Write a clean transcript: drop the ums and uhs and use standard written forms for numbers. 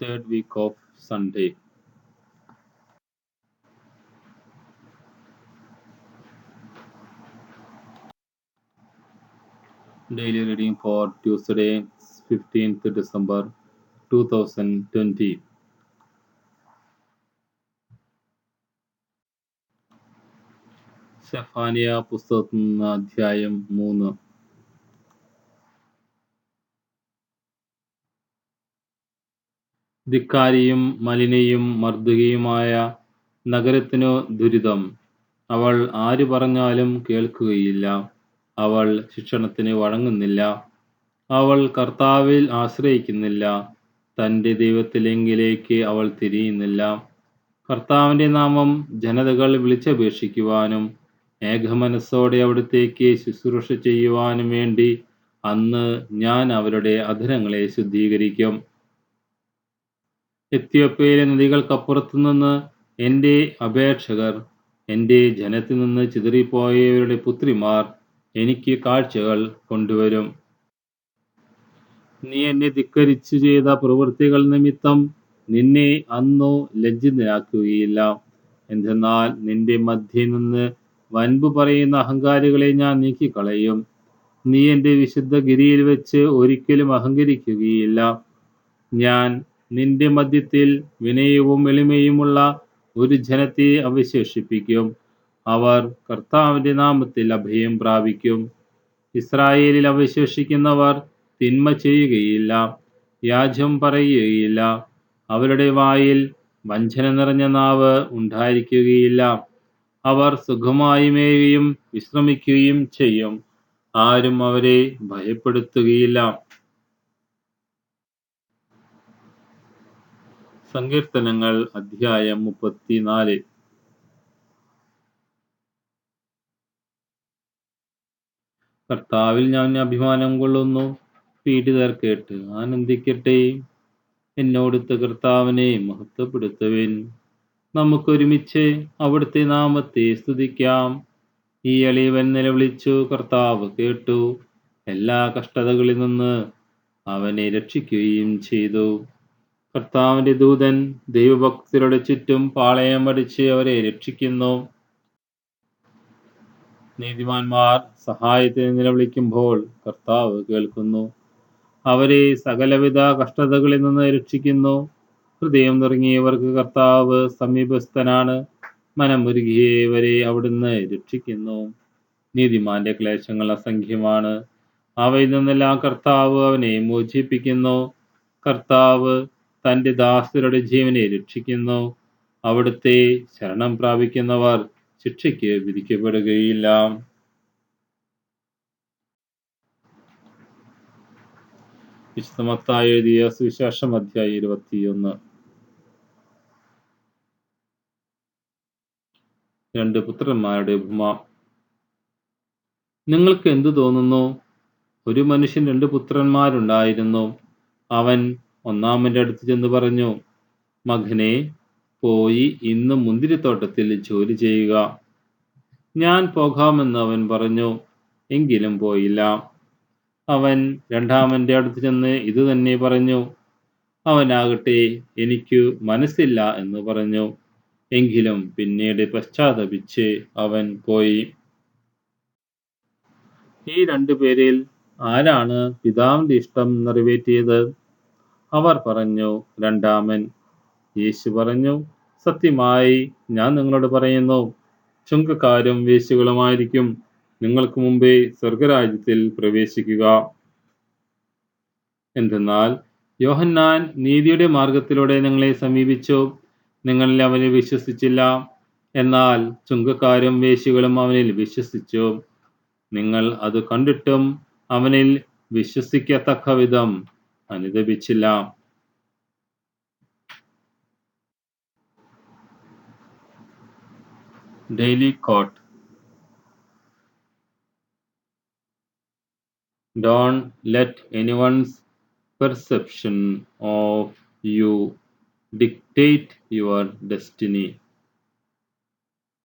third week of Sunday. Daily reading for Tuesday, 15th December 2020. Zephaniah പുസ്തകത്തിൽ നിന്ന് അധ്യായം 3. ധിക്കാരിയും മലിനയും മർദ്ദുകയുമായ നഗരത്തിനു ദുരിതം. അവൾ ആര് പറഞ്ഞാലും കേൾക്കുകയില്ല. അവൾ ശിക്ഷണത്തിന് വഴങ്ങുന്നില്ല. അവൾ കർത്താവിൽ ആശ്രയിക്കുന്നില്ല. തൻ്റെ ദൈവത്തിലെങ്കിലേക്ക് അവൾ തിരിയുന്നില്ല. കർത്താവിൻ്റെ നാമം ജനതകൾ വിളിച്ചപേക്ഷിക്കുവാനും ഏകമനസ്സോടെ അവിടുത്തേക്ക് ശുശ്രൂഷ ചെയ്യുവാനും വേണ്ടി അന്ന് ഞാൻ അവരുടെ അധരങ്ങളെ ശുദ്ധീകരിക്കും. എത്യോപ്യയിലെ നദികൾക്കപ്പുറത്തുനിന്ന് എൻ്റെ അപേക്ഷകർ, എൻ്റെ ജനത്തിൽ നിന്ന് ചിതറിപ്പോയവരുടെ പുത്രിമാർ എനിക്ക് കാഴ്ചകൾ കൊണ്ടുവരും. നീ എന്നെ ധിക്കരിച്ചു ചെയ്ത പ്രവൃത്തികൾ നിമിത്തം നിന്നെ അന്നു ലജ്ജിതനാക്കുകയില്ല. എന്തെന്നാൽ നിന്റെ മധ്യേ നിന്ന് വൻപു പറയുന്ന അഹങ്കാരികളെ ഞാൻ നീക്കിക്കളയും. നീ എൻ്റെ വിശുദ്ധ ഗിരിയിൽ വെച്ച് ഒരിക്കലും അഹങ്കരിക്കുകയില്ല. ഞാൻ നിന്റെ മധ്യത്തിൽ വിനയവും എളിമയുമുള്ള ഒരു ജനത്തെ അവശേഷിപ്പിക്കും. അവർ കർത്താവിൻ്റെ നാമത്തിൽ അഭയം പ്രാപിക്കും. ഇസ്രായേലിൽ അവശേഷിക്കുന്നവർ തിന്മ ചെയ്യുകയില്ല, വ്യാജം പറയുകയില്ല. അവരുടെ വായിൽ വഞ്ചന നിറഞ്ഞ നാവ് ഉണ്ടായിരിക്കുകയില്ല. അവർ സുഖമായി മേയുകയും വിശ്രമിക്കുകയും ചെയ്യും. ആരും അവരെ ഭയപ്പെടുത്തുകയില്ല. സങ്കീർത്തനങ്ങൾ അധ്യായം 34. കർത്താവിൽ ഞാൻ അഭിമാനം കൊള്ളുന്നു. പീഡിതർ കേട്ട് ആനന്ദിക്കട്ടെ. എന്നോടുത്ത കർത്താവിനെ മഹത്വപ്പെടുത്തുവിൻ. നമുക്കൊരുമിച്ച് അവിടുത്തെ നാമത്തെ സ്തുതിക്കാം. ഈ എളിയവൻ നിലവിളിച്ചു, കർത്താവ് കേട്ടു. എല്ലാ കഷ്ടതകളിൽ നിന്ന് അവനെ രക്ഷിക്കുകയും ചെയ്തു. കർത്താവിന്റെ ദൂതൻ ദൈവഭക്തരുടെ ചുറ്റും പാളയം അടിച്ച് അവരെ രക്ഷിക്കുന്നു. നീതിമാന്മാർ സഹായത്തിന് നിലവിളിക്കുമ്പോൾ കർത്താവ് കേൾക്കുന്നു. അവരെ സകലവിധ കഷ്ടതകളിൽ നിന്ന് രക്ഷിക്കുന്നു. ഹൃദയം നുറുങ്ങിയവർക്ക് കർത്താവ് സമീപസ്ഥനാണ്. മനമുരുകിയവരെ അവിടുന്ന് രക്ഷിക്കുന്നു. നീതിമാന്റെ ക്ലേശങ്ങൾ അസംഖ്യമാണ്. അവയിൽ നിന്നെല്ലാം കർത്താവ് അവനെ മോചിപ്പിക്കുന്നു. കർത്താവ് തൻ്റെ ദാസരുടെ ജീവനെ രക്ഷിക്കുന്നു. അവിടുത്തെ ശരണം പ്രാപിക്കുന്നവർ ശിക്ഷയ്ക്ക് വിധിക്കപ്പെടുകയില്ല. വിശുദ്ധ മത്തായി എഴുതിയ സുവിശേഷം അധ്യായം 21. 2 പുത്രന്മാരുടെ ഉപമ. നിങ്ങൾക്ക് എന്തു തോന്നുന്നു? ഒരു മനുഷ്യൻ 2 പുത്രന്മാരുണ്ടായിരുന്നു. അവൻ ഒന്നാമന്റെ അടുത്ത് ചെന്ന് പറഞ്ഞു, മകനെ, പോയി ഇന്ന് മുന്തിരിത്തോട്ടത്തിൽ ജോലി ചെയ്യുക. ഞാൻ പോകാമെന്ന് അവൻ പറഞ്ഞു. എങ്കിലും പോയില്ല. അവൻ രണ്ടാമന്റെ അടുത്ത് ചെന്ന് ഇത് തന്നെ പറഞ്ഞു. അവനാകട്ടെ, എനിക്ക് മനസ്സില്ല എന്ന് പറഞ്ഞു. എങ്കിലും പിന്നീട് പശ്ചാത്തപിച്ച് അവൻ പോയി. ഈ 2 പേരിൽ ആരാണ് പിതാവിന്റെ ഇഷ്ടം നിറവേറ്റിയത്? അവർ പറഞ്ഞു, രണ്ടാമൻ. യേശു പറഞ്ഞു, സത്യമായി ഞാൻ നിങ്ങളോട് പറയുന്നു, ചുങ്കക്കാരും വേശ്യകളുമായിരിക്കും നിങ്ങൾക്ക് മുമ്പേ സ്വർഗരാജ്യത്തിൽ പ്രവേശിക്കുക. എന്തെന്നാൽ യോഹന്നാൻ നീതിയുടെ മാർഗത്തിലൂടെ നിങ്ങളെ സമീപിച്ചു, നിങ്ങളിൽ അവനിൽ വിശ്വസിച്ചില്ല. എന്നാൽ ചുങ്കക്കാരും വേശ്യകളും അവനിൽ വിശ്വസിച്ചു. നിങ്ങൾ അത് കണ്ടിട്ടും അവനിൽ വിശ്വസിക്കത്തക്ക വിധം അനുതപിച്ചില്ല. Daily quote. Don't let anyone's perception of you dictate your destiny.